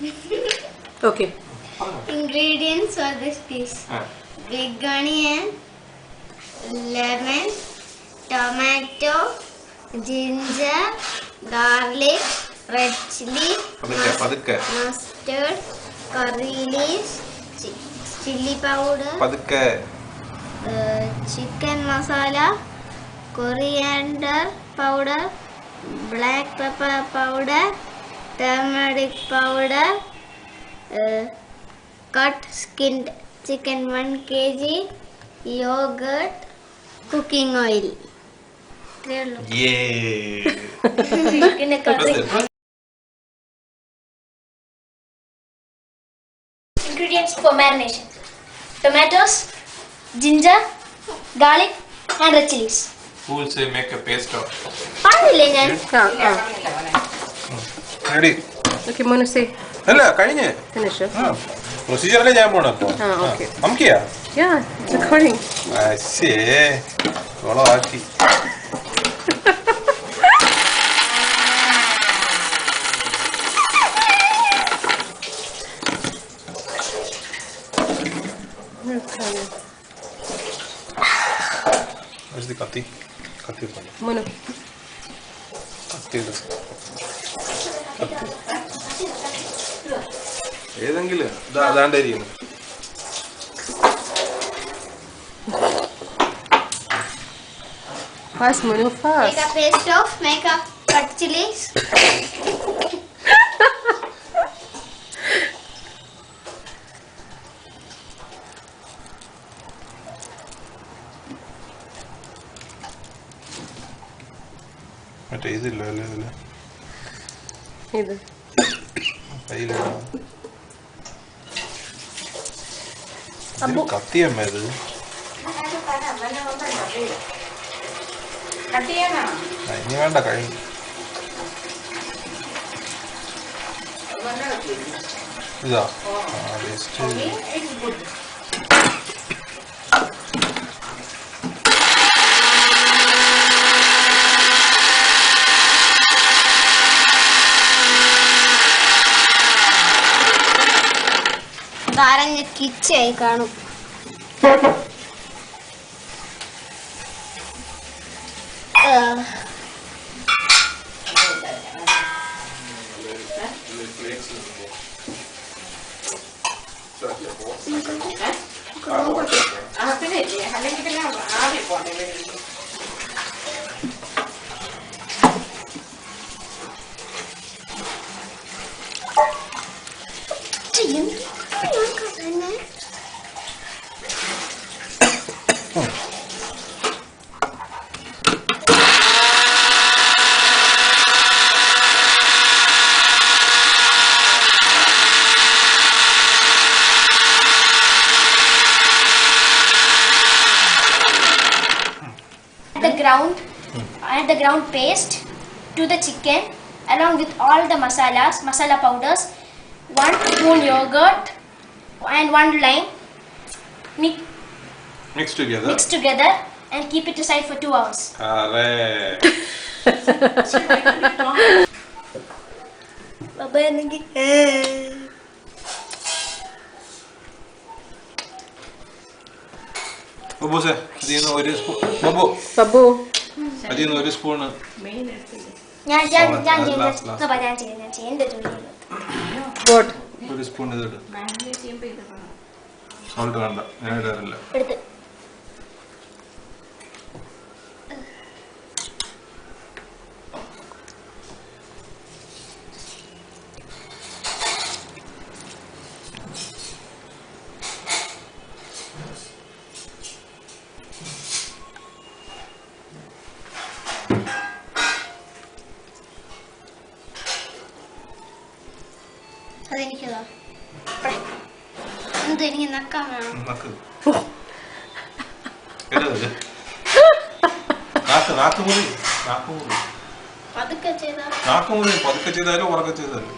Okay. Ingredients for this dish: big onion, lemon, tomato, ginger, garlic, red chili, mustard, curry leaves, chili powder, chicken masala, coriander powder, black pepper powder, turmeric powder, cut skinned chicken 1 kg, yogurt, cooking oil. Yay! Ingredients for marination: tomatoes, ginger, garlic, and red chilies. Who will say make a paste of? Ready? Okay, Monu, say. അല്ല കഴിഞ്ഞേ Finish it. പ്രൊസീജിയറിലെ ഞാൻ പോണം അപ്പൊ Okay. നമുക്കിയാ Yeah, it's recording. അശ്ശേ കൊളമാക്കി കത്തി കത്തി Monu. കത്തി ഏതെങ്കിലും അതാണ്ടായിരിക്കുന്നു. Fast, Monu, fast. Make a paste of, make a cut chilies. മറ്റേ ഇതില്ല അല്ലേ ഇതില്ല ഇത് കത്തിയമ്മ ഇത് ഇനി വേണ്ട കഴിഞ്ഞു. ഇതാ വേസ്റ്റ് കാരങ്ങ കിച്ചായി കാണും. Add the ground paste to the chicken along with all the masala powders, 1 spoon yogurt and 1 lime. Mix together and keep it aside for 2 hours. Baba എനിക്ക് ബബൂസേ ഇതിന്ന് ഒരു സ്പൂൺ ബബു അതിന്ന് ഒരു സ്പൂൺ ഞാൻ ചെയ്യുന്നത് ഒരു സ്പൂൺ ഇതിട്ട് സോൾട്ട് വേണ്ട ഞാൻ ഇടാറില്ല. അതെനിക്കതാ എന്ത് എനിക്ക് നക്കാൻ വേണം. പതുക്കെ ചെയ്താലും ഉറക്കെ ചെയ്താലും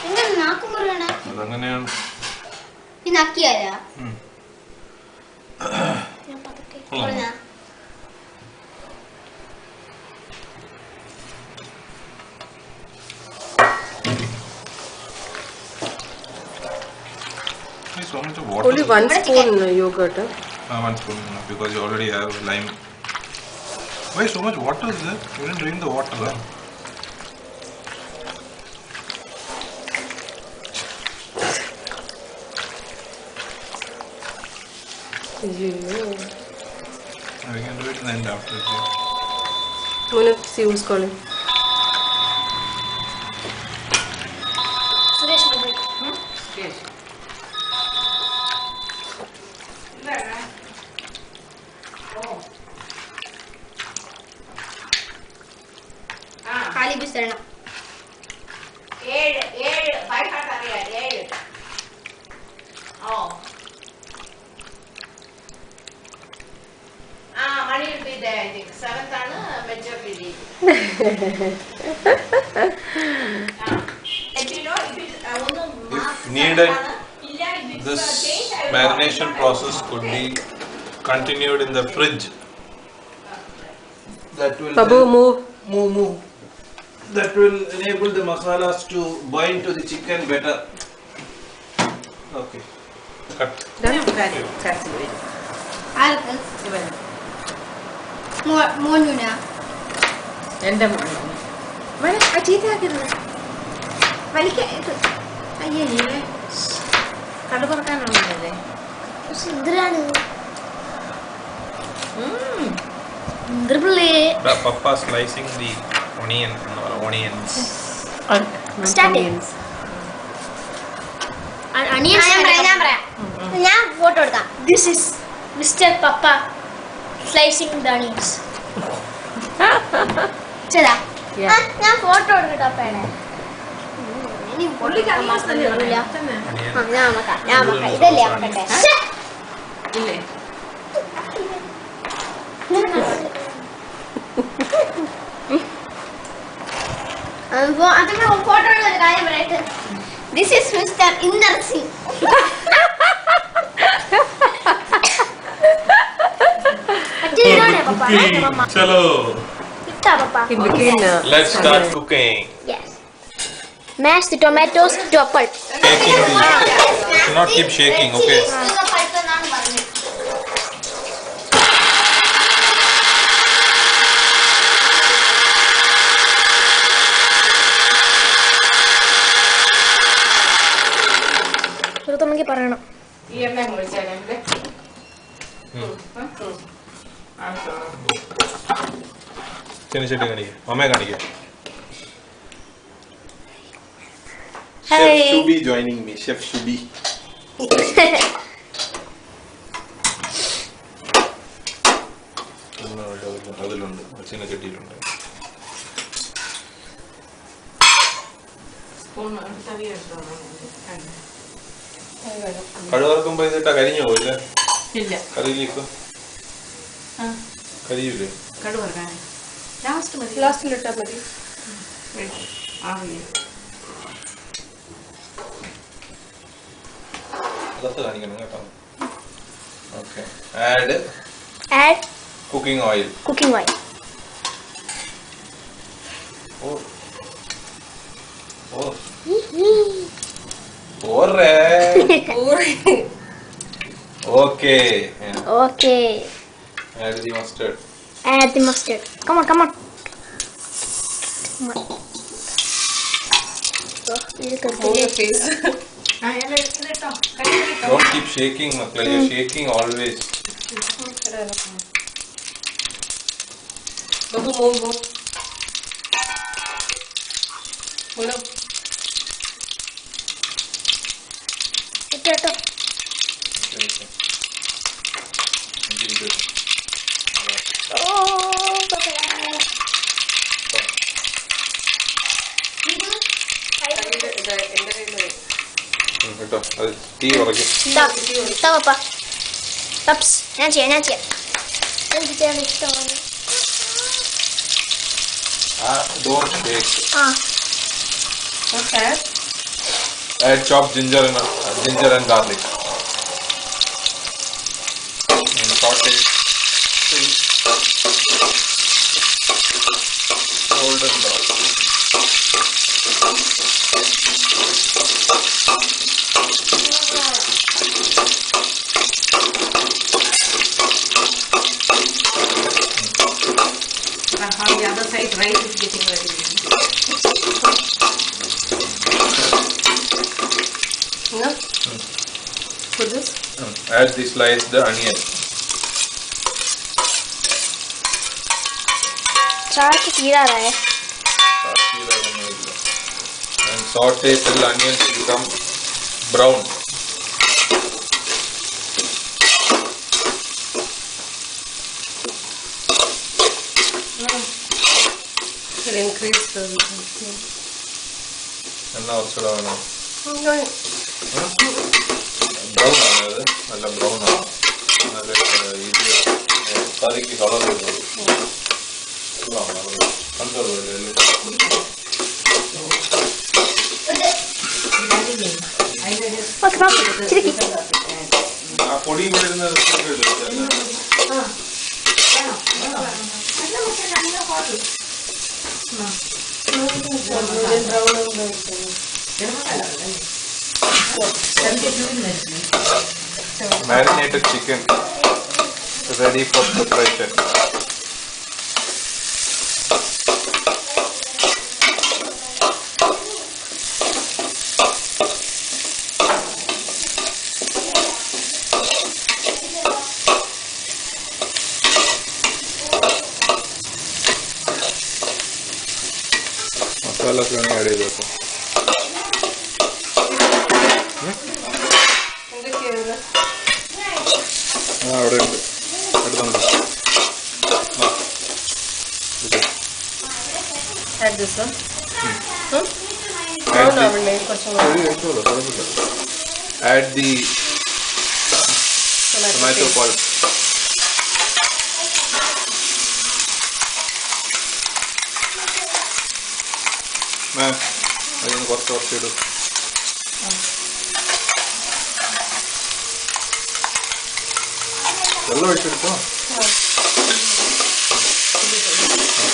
എങ്ങനെ നാക്കുമുറിയാണ് അതങ്ങനെയാണ്. ഈ നക്കിയാലാ ഞാൻ പതുക്കെ പറഞ്ഞാ so much of water? Only 1 spoon yogurt. One spoon because you already have lime. Why so much water is there? You didn't drink the water. Huh? You know. We can do it in the end after. I'm gonna see who's calling. Suresh mobile. खाली बिसरना 7 by heart അറിയാ 7 money will be there I think 7th ആണ് major PD let you know if it ഒന്ന് needed, this marination process could be continued in the fridge. That will Babu, help- move. That will enable the masalas to bind to the chicken better. Okay. Cut. ആർക്ക് മോനുന എന്റെ മോനെ ചീത്തയാക്കരുത് വലിക്കരുത് അയ്യേ കടു പറക്കാനുള്ളതല്ലേ സുന്ദരാണ് The papa slicing the onions. Start it. Onions. ഞാൻ photo എടുക്കാം This is Mr. Papa slicing the onions. ചേട്ടാ Yeah. ഞാൻ photo എടുക്കട്ടോ അപ്പേടെ ഇനി പുള്ളിക്ക് onions തന്നെ ഇല്ല തന്നെ. ഞാൻ നോക്കാം ഇതല്ലേ നോക്കട്ടെ ഇല്ലേ അതിവിടെ ഫോട്ടോ എടുക്കുന്ന കാര്യം പറയട്ടെ this is mister Inder Singh Chalo. In between. Let's start cooking. Yes. Mash the tomatoes to a pulp. Shaking the. Do not keep shaking. Okay. പഴുപ്പെന്നാണ് പറഞ്ഞത് നമുക്ക് പറയണം ഈ എണ്ണ കുഴിച്ചാലേ ചെന്നിച്ചിട്ട് കാണിക്കാം അമ്മയെ കാണിക്കാം Hi. Chef Shubi joining me. Chef Shubi. അതിലുണ്ട് ചിന്ന ചട്ടിയിലുണ്ട് സ്പൂൺ തവി എടുത്തോ കടുവറക്കുമ്പോ ഇതിട്ടാ കരിഞ്ഞു പോയില്ലേ ഇല്ല കറിയിലേക്ക് കരിയില്ലേ കടു പറക്കാൻ ലാസ്റ്റ് മതി Last ഇട്ടാ മതി. ആവില്ല അതൊക്കെ കാണിക്കണം കേട്ടോ okay add Add cooking oil cooking oil. ഓ ഓ ഓറേ okay Okay. Add the mustard Add the mustard. Come on, come on. Move your face. എല്ലാം എടുത്തിട്ടോ കഴിട്ടോ Don't keep shaking, Makla. You're shaking always. Babu, move. Hold up. Okay, okay. Very good. കേട്ടോ അത് തീ കുറയ്ക്കും പപ്പ puffs ഞാൻ ചെയ്യാം എനിക്ക് ചെയ്യാൻ ഇഷ്ടമാണ് Don't shake. What's that? Add chopped ginger and garlic. And saute till golden brown. rice is getting ready. Enough? For this? Add the sliced onion. चाट कीड़ा रहा है. And saute till onions become brown. Will increase the. And now also brown. Okay. Brown ആണ് നല്ല brown ആണ്. നല്ല ഇത് കറിക്ക് colour വരുന്നു. ആ പൊടി വരുന്ന marinated chicken ready for preparation. Masala ഒക്കെ ആഡ് ചെയ്ത് വെക്കും. അവിടെ ഉണ്ട് എടുത്തുണ്ട്. Add this one. Add the- ആവണ്ടേ കുറച്ചും കൂടി. കുഴപ്പമില്ല. Add the tomato pulp. അതിന് കുറച്ച് ഇടും. വെള്ളം ഒഴിച്ചെടുത്തോ?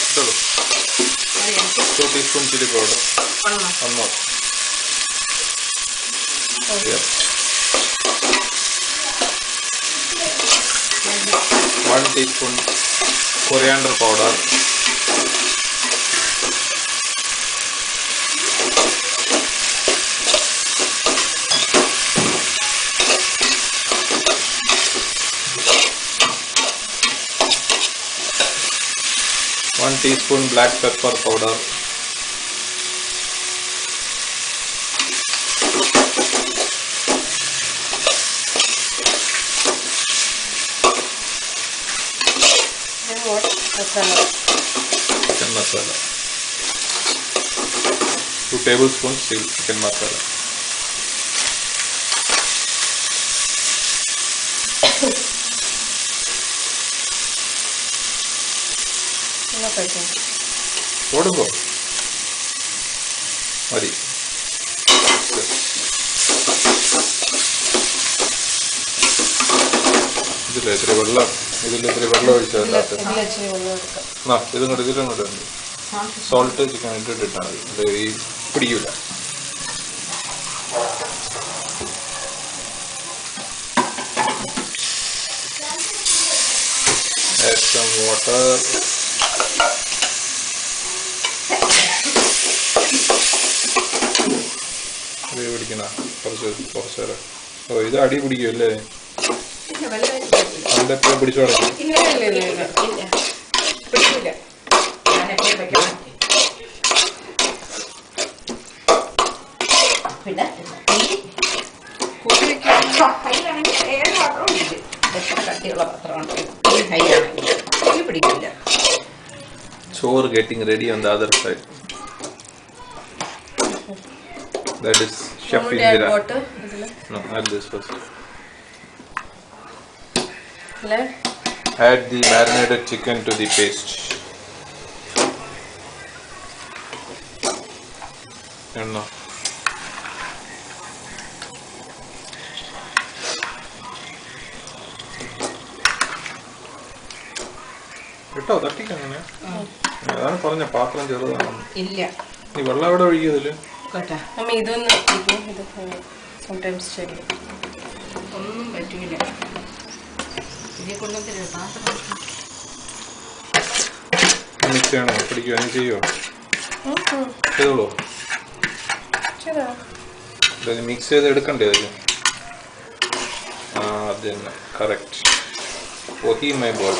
ഇട്ടോളൂ. 2 teaspoon chili powder. 1 more. Yeah. 1 teaspoon coriander powder. One teaspoon black pepper powder. Then what? Masala. Chicken masala. 2 tablespoons chicken masala. Enough, I think. കൊടുക്കോ മതി. ഇതിലിത്തിരി വെള്ളം ഒഴിച്ചതിനകത്ത് ഇതിൽ ഇച്ചിരി വെള്ളം എടുക്കാം. ഇതിലും കൂടെ ഉണ്ട്. സോൾട്ട് ചിക്കൻ ഇട്ടിട്ടാണ് മതി. ഈ പിടിക്കൂല. Add some water. പിടിക്കണ കുറച്ച് നേരം. ഓ ഇത് അടി പിടിക്കുമല്ലേ? അതിൻ്റെ എപ്പോഴും പിടിച്ചു തുടങ്ങി. ഇല്ല. പിടിക്കില്ല. പിന്നെ ഏഴ് പാത്രം ഉണ്ട്. എത്ര കട്ടിയുള്ള പാത്രമാണ് ഈ ഹൈ ആണെങ്കിൽ ഇതിൽ പിടിക്കില്ല. ചോറ് getting ready on the other side. That is Chef Indira. Water. No, add this first. Let. Add the marinated chicken to the paste. And now. ഇട്ടോ തട്ടിക്കങ്ങനെ. അതാണ് പറഞ്ഞ പാത്രം ചെറുതാണ്. ഇല്ല. നീ വെള്ളം എവിടെ ഒഴിക്കതില്? കേട്ടാ അമ്മ ഇതൊന്ന് ഇത് സംടൈംസ് ശരി ഒന്നും പറ്റൂല. ഇതിനെ കൊണ്ടുവന്നില്ല പാത്രം. മിക്സ് ചെയ്യണോ? പിടിക്കുമോ? നീ ചെയ്യുമോ? ചെയ്തോളൂ. മിക്സ് ചെയ്ത് എടുക്കണ്ടേ അതിന്? ആ അത് തന്നെ, കറക്റ്റ്. ഓഹി മൈ ബോൾ.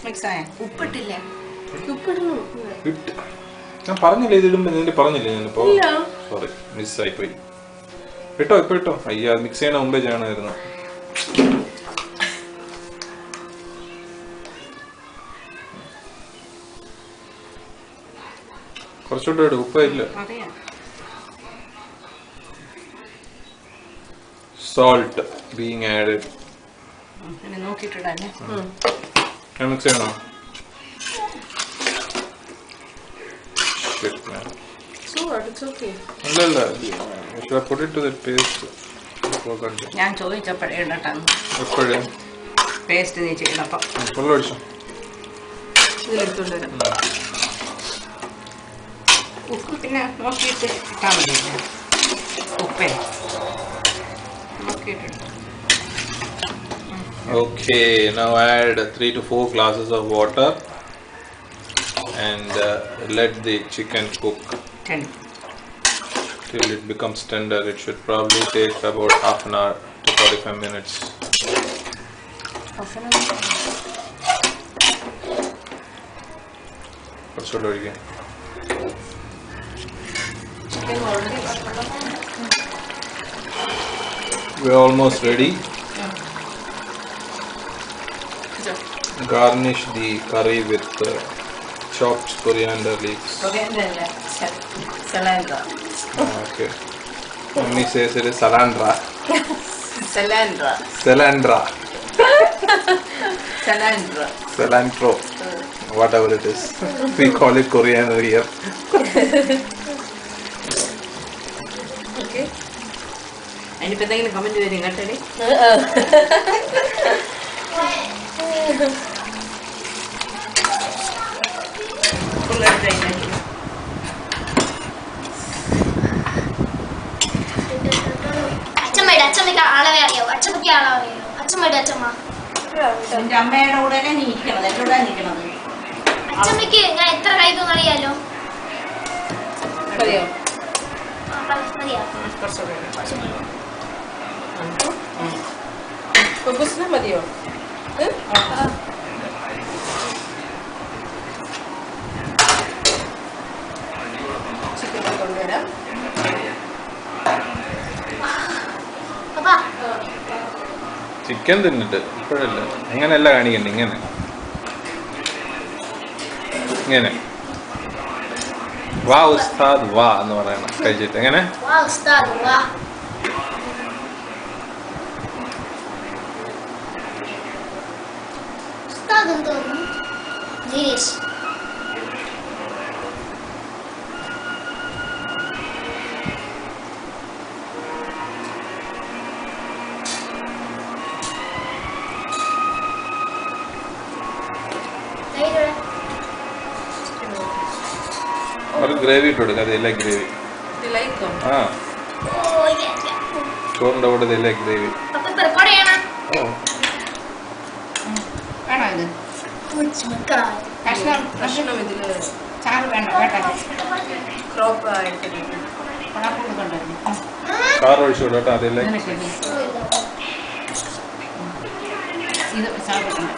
മിക്സായ ഉപ്പിട്ടില്ലേ? ഞാൻ പറഞ്ഞില്ലേ ഇതിടുമ്പോ? നിന്റെ പറഞ്ഞില്ലേ ഞാനിപ്പോ? സോറി, മിസ്സായി പോയി. ഇട്ടോ ഇപ്പൊ ഇട്ടോ. അയ്യ, മിക്സ് ചെയ്യണ മുമ്പേ ചെയ്യണമായിരുന്നു. കുറച്ചുകൂടെ ഇടും. ഉപ്പ ഇല്ല. Salt being added. നോക്കിട്ടിടല്ലേ? മിക്സ് ചെയ്യണോ? Shit, man. It's okay. അല്ലല്ല, should I put it to the paste? ഞാൻ ചോദിച്ചപ്പോഴേ ഇടട്ടാന്ന്. എപ്പോഴേ? പേസ്റ്റ് നീ ചെയ്തപ്പോ. വെള്ളം ഒഴിച്ചോ? ഇതിലെടുത്തോണ്ട് വരാം. ഉപ്പ് പിന്നെ നോക്കിയിട്ട് ഇട്ടാൽ മതി. ഉപ്പേ നോക്കിയിട്ടുണ്ട്. Okay, now add 3 to 4 glasses of water and let the chicken cook 10. till it becomes tender. It should probably take about half an hour to 45 minutes. കുറച്ചുകൂടെ ഒഴിക്കാം. We're almost ready. Garnish the curry with chopped coriander leaves. Salandra. Okay. Mummy says it is salandra. Salandra. Salandra. Salandra. Cilantro. Whatever it is. We call it coriander here. Okay. അതിനിപ്പോൾ എന്തെങ്കിലും comment വരും കേട്ടേ. അച്ഛമ്മയ്ക്ക് അളവേ അറിയാവോ? അച്ഛമ്മയ്ക്ക് അളവ് അറിയാവോ? അച്ഛമ്മയുടെ അച്ഛമ്മ. എന്റെ അമ്മയുടെ കൂടെ നീ ഇരിക്കണത്, എന്റെ കൂടെ നിൽക്കണത്. അച്ഛമ്മയ്ക്ക് ഞാൻ എത്ര കഴിക്കുമെന്ന് അറിയാലോ? മതിയോ? മതിയോ? മതിയോ? ചിക്കൻ കൊണ്ടുവരാം. ചിക്കൻ തിന്നിട്ട് ഇപ്പോഴല്ല. ഇങ്ങനെയല്ല കാണിക്കണ്ട. ഇങ്ങനെ ഇങ്ങനെ വാ ഉസ്താദ് വാ എന്ന് പറയണം കഴിച്ചിട്ട്. എങ്ങനെ? വാ ഉസ്താദ് വാ. ഉസ്താദ് എന്തോന്നു? ജിനീഷ്. ഒരു ഗ്രേവി ഇട്ട് കൊടുക്കുക. അതെല്ലാം ഗ്രേവി. ആ, ചോറിൻ്റെ കൂടെ ഇതെല്ലാം ഗ്രേവി. ഓ, വേണോ ഇത്? കഷ്ണം ഇതില് ചാറ് വേണ്ട കേട്ടോ. ക്രോപ്പ് ആയിട്ട് കൊണ്ടായിരുന്നു. കാർ ഒഴിച്ചു വിടും കേട്ടോ. അതെല്ലാം ഇത് ചാറ് വേണ്ട.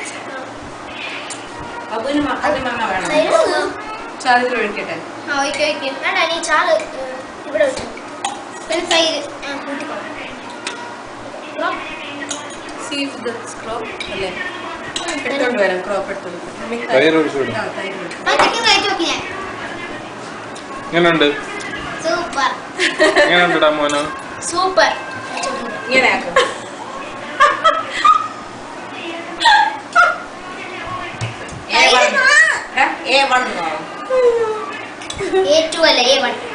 അതിന് മണ്ണ വേണം. ചാറിൽ ഒഴിക്കട്ടെ. ചാറ് ഇവിടെ പിന്നെ തൈര് See if the crop അല്ലേ? എടുത്തോണ്ട് വരാം. ക്രോപ്പ് എടുത്തോണ്ട് വരാം. തൈര് ഒഴിച്ചു വിടും. എങ്ങനെയുണ്ട്? സൂപ്പർ എങ്ങനെയുണ്ട് മോനോ? സൂപ്പർ. ഇങ്ങനെ ആക്കും. A1 A2 അല്ല A1.